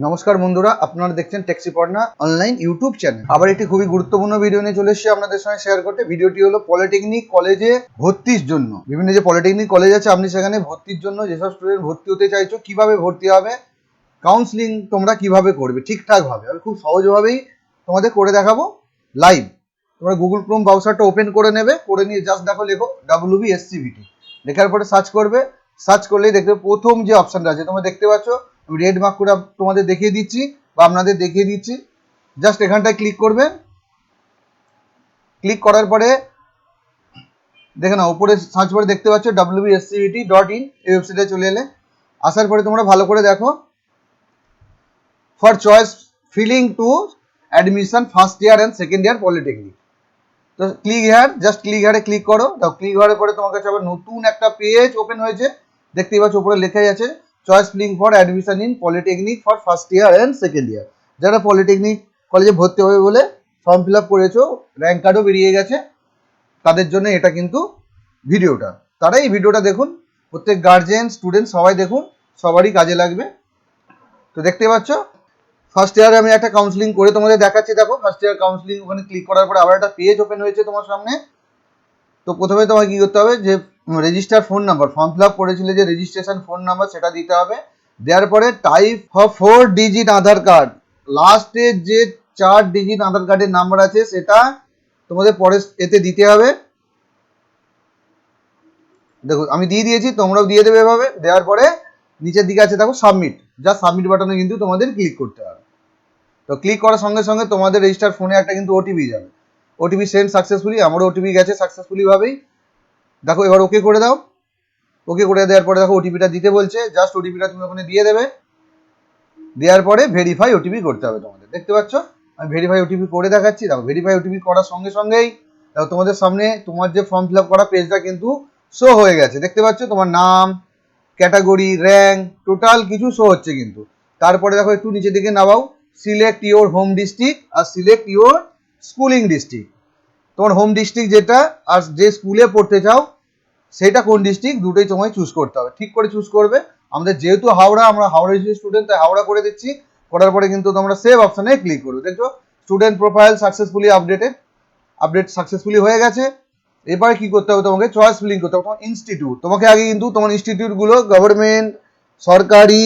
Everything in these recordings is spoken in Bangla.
নমস্কার বন্ধুরা, আপনারা দেখছেন টেক্সিপর্ণা অনলাইন ইউটিউব চ্যানেল। আবার একটি খুবই গুরুত্বপূর্ণ ভিডিও নিয়ে চলে এসেছি আপনাদের সঙ্গে শেয়ার করতে। ভিডিওটি হলো পলিটেকনিক কলেজে ভর্তির জন্য। বিভিন্ন যে পলিটেকনিক কলেজ আছে, আপনি সেখানে ভর্তির জন্য যেসব স্টুডেন্ট ভর্তি হতে চাইছো, কিভাবে ভর্তি হবে, কাউন্সিলিং তোমরা কিভাবে করবে ঠিকঠাকভাবে, আমি খুব সহজভাবেই তোমাদের করে দেখাবো লাইভ। তোমরা গুগল ক্রোম ব্রাউজারটা ওপেন করে নেবে, করে নিয়ে জাস্ট দেখো লেখো WBSCVT, লেখার পরে সার্চ করবে। সার্চ করলেই দেখবে প্রথম যে অপশানটা আছে তোমরা দেখতে পাচ্ছ, আমি রেড মার্ক করে তোমাদের দেখিয়ে দিচ্ছি বা আপনাদের দেখিয়ে দিচ্ছি। জাস্ট এখানটায় ক্লিক করবে। ক্লিক করার পরে দেখে নাও, উপরে সার্চ করে দেখতে পাচ্ছ WBSCVT.in, এই ওয়েবসাইটে চলে এলে। আসার পরে তোমরা ভালো করে দেখো, for choice filling to admission first year and second year polytechnic. তো ক্লিক হেয়ার, জাস্ট ক্লিক হেয়ারে ক্লিক করো। দাও ক্লিক হওয়ার পরে তোমার কাছে আবার নতুন একটা পেজ ওপেন হয়েছে, দেখতেই পাচ্ছ উপরে লেখাই আছে choice filling for admission in polytechnic for first year and second ইয়ার। যারা পলিটেকনিক কলেজে ভর্তি হবে বলে ফর্ম ফিল আপ করেছো, র্যাঙ্ক কার্ডও বেরিয়ে গেছে, তাদের জন্য এটা কিন্তু ভিডিওটা। তারা এই ভিডিওটা দেখুন, প্রত্যেক গার্জেন স্টুডেন্ট সবাই দেখুন, সবারই কাজে লাগবে। তো দেখতে পাচ্ছ ফার্স্ট ইয়ারে আমি একটা কাউন্সিলিং করে তোমাদের দেখাচ্ছি। দেখো ফার্স্ট ইয়ার কাউন্সিলিং, ওখানে ক্লিক করার পরে আবার একটা পেজ ওপেন হয়েছে তোমার সামনে। তো প্রথমে তোমাকে কী করতে হবে, যে register phone number, form fill up করেছিলে যে রেজিস্ট্রেশন ফোন নাম্বার, সেটা দিতে হবে। দেওয়ার পরে type of 4 digit Aadhaar card, লাস্টে যে 4 ডিজিট আধার কার্ডের নাম্বার আছে সেটা তোমাদের পরে এতে দিতে হবে। দেখো আমি দিয়ে দিয়েছি, তোমরাও দিয়ে দেবে এভাবে। দেওয়ার পরে নিচের দিকে আছে দেখো সাবমিট, জাস্ট সাবমিট বাটনে কিন্তু তোমাদের ক্লিক করতে হবে। তো ক্লিক করার সঙ্গে সঙ্গে তোমাদের রেজিস্টার ফোনে একটা কিন্তু ওটিপি যাবে, ওটিপি সেন্ড সাকসেসফুলি। আমারও ওটিপি গেছে সাকসেসফুলি ভাবেই। দেখো এবার ওকে করে দাও। ওকে করে দেওয়ার পরে দেখো ওটিপিটা দিতে বলছে, জাস্ট ওটিপিটা তুমি ওখানে দিয়ে দেবে। দেওয়ার পরে ভেরিফাই ওটিপি করতে হবে তোমাদের। দেখতে পাচ্ছ আমি ভেরিফাই ওটিপি করে দেখাচ্ছি। দেখো ভেরিফাই ওটিপি করার সঙ্গে সঙ্গেই দেখো তোমাদের সামনে তোমার যে ফর্ম ফিল আপ করা পেজটা কিন্তু শো হয়ে গেছে। দেখতে পাচ্ছ তোমার নাম, ক্যাটাগরি, র্যাঙ্ক, টোটাল কিছু শো হচ্ছে কিন্তু। তারপরে দেখো একটু নিচের দিকে নামাও, সিলেক্ট ইওর হোম ডিস্ট্রিক্ট আর সিলেক্ট ইওর স্কুলিং ডিস্ট্রিক্ট। তোমার হোম ডিস্ট্রিক্ট যেটা আর যে স্কুলে পড়তে চাও সেটা কোন ডিস্ট্রিক্ট, দুটোই তোমায় চুজ করতে হবে। ঠিক করে চুজ করবে। আমাদের যেহেতু হাওড়া, আমরা হাওড়া স্টুডেন্ট, তাই হাওড়া করে দিচ্ছি। করার পরে কিন্তু তোমরা সেভ অপশানে ক্লিক করবে। দেখছো student profile successfully update successfully হয়ে গেছে। এবারে কি করতে হবে, তোমাকে চয়েস ফিলিং করতে হবে। তোমার ইনস্টিটিউট, তোমাকে আগে কিন্তু তোমার ইনস্টিটিউটগুলো গভর্নমেন্ট, সরকারি,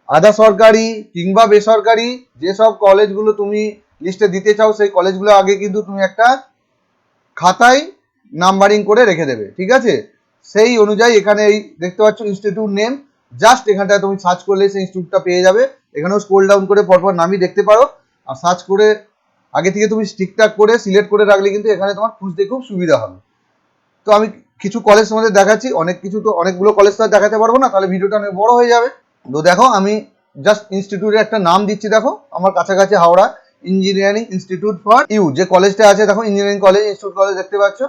আধা সরকারি কিংবা বেসরকারি, যেসব কলেজগুলো তুমি লিস্টে দিতে চাও সেই কলেজগুলো আগে কিন্তু তুমি একটা খাতায় নাম্বারিং করে রেখে দেবে, ঠিক আছে? সেই অনুযায়ী এখানে এই দেখতে পাচ্ছ ইনস্টিটিউট নেম, জাস্ট এখানটায় তুমি সার্চ করলে সেই ইনস্টিটিউটটা পেয়ে যাবে। এখানেও স্ক্রল ডাউন করে পরপর নামই দেখতে পারো। আর সার্চ করে আগে থেকে তুমি ঠিকঠাক করে সিলেক্ট করে রাখলে কিন্তু এখানে তোমার খুঁজতে খুব সুবিধা হবে। তো আমি কিছু কলেজ তোমাদের দেখাচ্ছি, অনেক কিছু তো অনেকগুলো কলেজ তো দেখাতে পারবো না, তাহলে ভিডিওটা অনেক বড় হয়ে যাবে। তো দেখো আমি জাস্ট ইনস্টিটিউটের একটা নাম দিচ্ছি। দেখো আমার কাছাকাছি Howrah engineering institute for you, যে কলেজটা আছে দেখো ইঞ্জিনিয়ারিং কলেজ, ইনস্টিটিউট কলেজ দেখতে পাচ্ছ।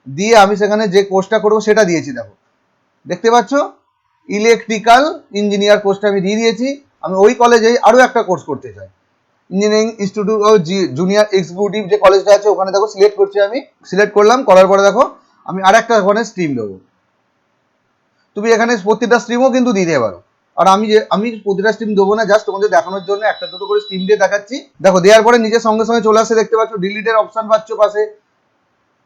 দিয়ে আমি সেখানে যে কোর্সটা করবো সেটা দিয়েছি। দেখো দেখতে পাচ্ছ ইলেকট্রিক্যাল ইঞ্জিনিয়ার কোর্সটা আমি দিয়ে দিয়েছি। আমি ওই কলেজেই আরও একটা কোর্স করতে চাই, engineering institute of junior executive যে কলেজটা আছে ওখানে দেখো সিলেক্ট করছি। আমি সিলেক্ট করলাম, করার পরে দেখো আমি আর একটা ওখানে স্ট্রিম দেবো। তুমি এখানে প্রতিটা স্ট্রিমও কিন্তু দিতে পারো। আর আমি প্রতিটা স্ট্রিম দেবো না, জাস্ট তোমাদের দেখানোর জন্য একটা দুটো করে স্ট্রিম দিয়ে দেখাচ্ছি। দেখো দেওয়ার পরে নিজের সঙ্গে সঙ্গে চলে আসছে, দেখতে পাচ্ছ ডিলিটের অপশান পাচ্ছ পাশে,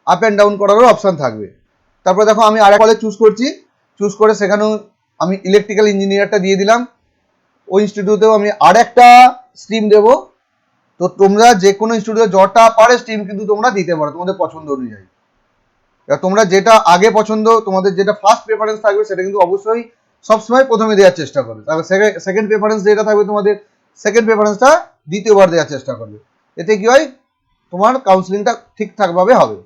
আপ অ্যান্ড ডাউন করারও অপশান থাকবে। তারপরে দেখো আমি আর এক কলেজ চুজ করছি, চুজ করে সেখানেও আমি ইলেকট্রিক্যাল ইঞ্জিনিয়ারটা দিয়ে দিলাম। ওই ইনস্টিটিউটেও আমি আর একটা স্ট্রিম দেবো। তো তোমরা যে কোনো ইনস্টিটিউটে যটা পারে স্ট্রিম কিন্তু তোমরা দিতে পারো তোমাদের পছন্দ অনুযায়ী। তোমরা যেটা আগে পছন্দ, তোমাদের যেটা ফার্স্ট প্রেফারেন্স থাকবে সেটা কিন্তু অবশ্যই সবসময় প্রথমে দেওয়ার চেষ্টা করবে। তারপর সেকেন্ড প্রেফারেন্স যেটা থাকবে তোমাদের, সেকেন্ড প্রেফারেন্সটা দ্বিতীয়বার দেওয়ার চেষ্টা করবে। এতে কি হয়, তোমার কাউন্সিলিংটা ঠিকঠাকভাবে হবে।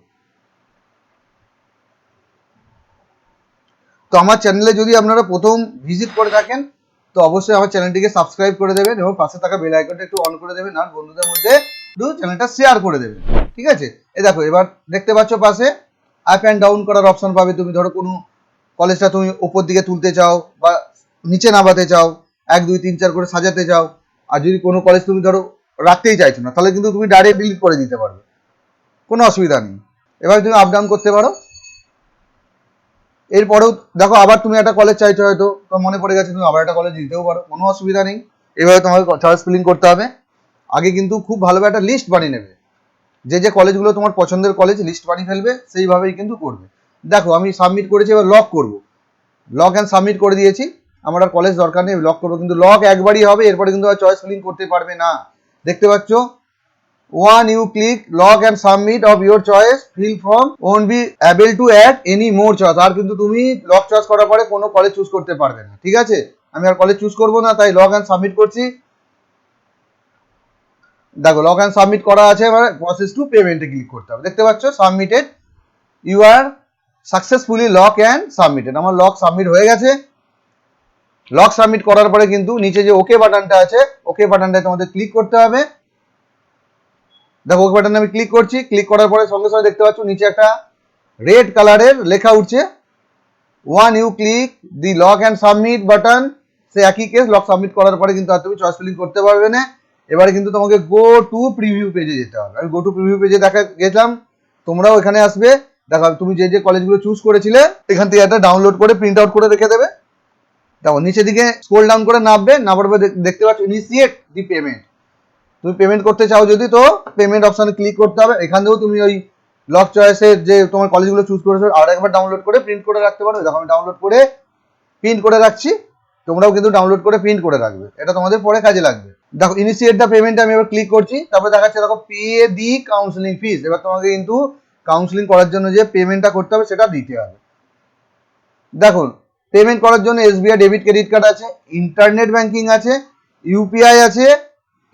তো আমার চ্যানেলে যদি আপনারা প্রথম ভিজিট করে থাকেন তো অবশ্যই আমার চ্যানেলটিকে সাবস্ক্রাইব করে দেবেন এবং পাশে থাকা বেল আইকনটা একটু অন করে দেবেন, আর বন্ধুদের মধ্যে একটু চ্যানেলটা শেয়ার করে দেবেন, ঠিক আছে? এই দেখো এবার দেখতে পাচ্ছ পাশে আপ অ্যান্ড ডাউন করার অপশন পাবে। তুমি ধরো কোনো কলেজটা তুমি ওপর দিকে তুলতে চাও বা নিচে নামাতে চাও, 1 2 3 4 করে সাজাতে চাও। আর যদি কোনো কলেজ তুমি ধরো রাখতেই চাইছো না, তাহলে কিন্তু তুমি ডাইরেক্ট ডিলিট করে দিতে পারবে, কোনো অসুবিধা নেই। এবার তুমি আপ ডাউন করতে পারো। এরপরেও দেখো আবার তুমি একটা কলেজ চাইছো, হয়তো তোমার মনে পড়ে গেছে, তুমি আবার একটা কলেজ দিতেও পারো, কোনো অসুবিধা নেই। এভাবে তোমাকে চয়েস ফিলিং করতে হবে। আগে কিন্তু খুব ভালোভাবে একটা লিস্ট বানিয়ে নেবে, যে কলেজগুলো তোমার পছন্দের কলেজ লিস্ট বানিয়ে ফেলবে, সেইভাবেই কিন্তু করবে। দেখো আমি সাবমিট করেছি, এবার লক করব। লক অ্যান্ড সাবমিট করে দিয়েছি, আমার আর কলেজ দরকার নেই, লক করবো। কিন্তু লক একবারই হবে, এরপরে কিন্তু আর চয়েস ফিলিং করতে পারবে না। দেখতে পাচ্ছ, once you click lock and submit of your choice fill form won't be able to add any more choice. আর কিন্তু তুমি লক চয়েস করার পরে কোনো কলেজ চুজ করতে পারবে না। ঠিক আছে, আমি আর কলেজ চুজ করবো না, তাই লক অ্যান্ড সাবমিট করছি। দেখো লক অ্যান্ড সাবমিট করা আছে, এবার প্রসেস টু পেমেন্টে ক্লিক করতে হবে। দেখতে পাচ্ছ submitted, you are successfully lock and submitted. আমার লক সাবমিট হয়ে গেছে। লক সাবমিট করার পরে কিন্তু নিচে যে ওকে বাটনটা আছে, ওকে বাটনটায় তোমাদের ক্লিক করতে হবে। দেখো ওকে বাটনে আমি ক্লিক করছি, ক্লিক করার পরে সঙ্গে সঙ্গে দেখতে পাচ্ছ নিচে একটা রেড কালারের লেখা উঠছে, once you click the lock and submit button. সে একই কেস, লক সাবমিট করার পরে কিন্তু আর তুমি চয়েস ফিলিং করতে পারবে না। এবারে কিন্তু তোমাকে গো টু প্রিভিউ পেজে যেতে হবে। আমি গো টু প্রিভিউ পেজে গেলাম, তোমরাও এখানে আসবে। দেখো তুমি যে কলেজগুলো চুজ করেছিলে এখান থেকে একটা ডাউনলোড করে প্রিন্ট আউট করে রেখে দেবে। দেখো নিচের দিকে স্ক্রল ডাউন করে নামবে, নামার পরে দেখতে পাচ্ছ ইনিশিয়েট দি পেমেন্ট। তুমি পেমেন্ট করতে চাও যদি, তো পেমেন্ট অপশনে ক্লিক করতে হবে। এখান থেকেও তুমি ওই লক চয়েসের যে তোমার কলেজগুলো চুজ করেছো আর একবার ডাউনলোড করে প্রিন্ট করে রাখতে পারো। দেখো আমি ডাউনলোড করে প্রিন্ট করে রাখছি, তোমরাও কিন্তু ডাউনলোড করে প্রিন্ট করে রাখবে, এটা তোমাদের পরে কাজে লাগবে। দেখো ইনিশিয়েট দ্য পেমেন্টে আমি এবার ক্লিক করছি, তারপরে দেখাচ্ছে দেখো পে দি কাউন্সিলিং ফিস। এবার তোমাকে কিন্তু কাউন্সিলিং করার জন্য যে পেমেন্টটা করতে হবে সেটা দিতে হবে। দেখুন পেমেন্ট করার জন্য এসবিআই ডেবিট ক্রেডিট কার্ড আছে, ইন্টারনেট ব্যাংকিং আছে, ইউপিআই আছে,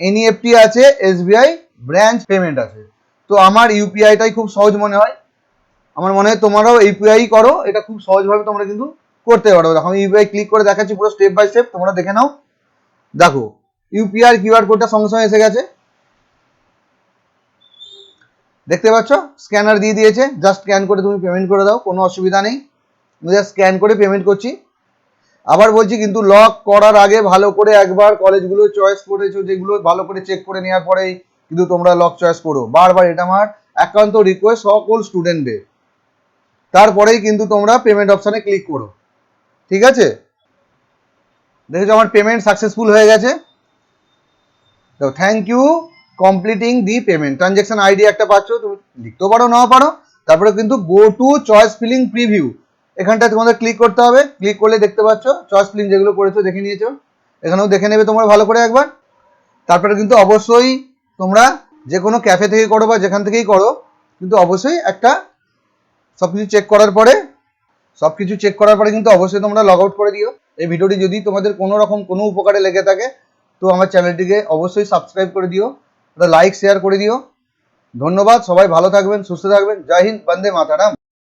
এনইএফটি আছে, এসবিআই ব্রাঞ্চ পেমেন্ট আছে। তো আমার ইউপিআইটাই খুব সহজ মনে হয়, আমার মনে হয় তোমারও ইউপিআই করো, এটা খুব সহজভাবে তোমরা কিন্তু করতে পারো। দেখো আমি ইউপিআই ক্লিক করে দেখাচ্ছি পুরো স্টেপ বাই স্টেপ, তোমরা দেখে নাও। দেখো ইউপিআই কিউআর কোডটা সঙ্গে সঙ্গে এসে গেছে, দেখতে পাচ্ছ স্ক্যানার দিয়ে দিয়েছে, জাস্ট স্ক্যান করে তুমি পেমেন্ট করে দাও, কোনো অসুবিধা নেই। আমি জাস্ট স্ক্যান করে পেমেন্ট করছি। আবার বলছি কিন্তু লক করার আগে ভালো করে একবার কলেজগুলো চয়েস করেছো যেগুলো ভালো করে চেক করে নেওয়ার পরেই কিন্তু তোমরা লক চয়েস করো। বারবার এটা আমার একান্ত রিকোয়েস্ট সকল স্টুডেন্টদের, তারপরেই কিন্তু তোমরা পেমেন্ট অপশানে ক্লিক করো। ঠিক আছে, দেখেছো আমার পেমেন্ট সাকসেসফুল হয়ে গেছে। তো thank you completing the payment. Transaction ID একটা পাচ্ছ, তুমি লিখতেও পারো নাও পারো। তারপরে কিন্তু go to choice filling preview, এখানটায় তোমাদের ক্লিক করতে হবে। ক্লিক করলে দেখতে পাচ্ছ চয়েস ফিলিং যেগুলো করেছো দেখে নিয়েছো, এখানেও দেখে নেবে তোমরা ভালো করে একবার। তারপরে কিন্তু অবশ্যই তোমরা যে কোনো ক্যাফে থেকে করো বা যেখান থেকেই করো, কিন্তু অবশ্যই একটা সবকিছু চেক করার পরে কিন্তু অবশ্যই তোমরা লগ আউট করে দিও। এই ভিডিওটি যদি তোমাদের কোনো রকম কোনো উপকারে লেগে থাকে তো আমার চ্যানেলটিকে অবশ্যই সাবস্ক্রাইব করে দিও, লাইক শেয়ার করে দিও। ধন্যবাদ, সবাই ভালো থাকবেন, সুস্থ থাকবেন। জয় হিন্দ, বন্দে মাতারাম।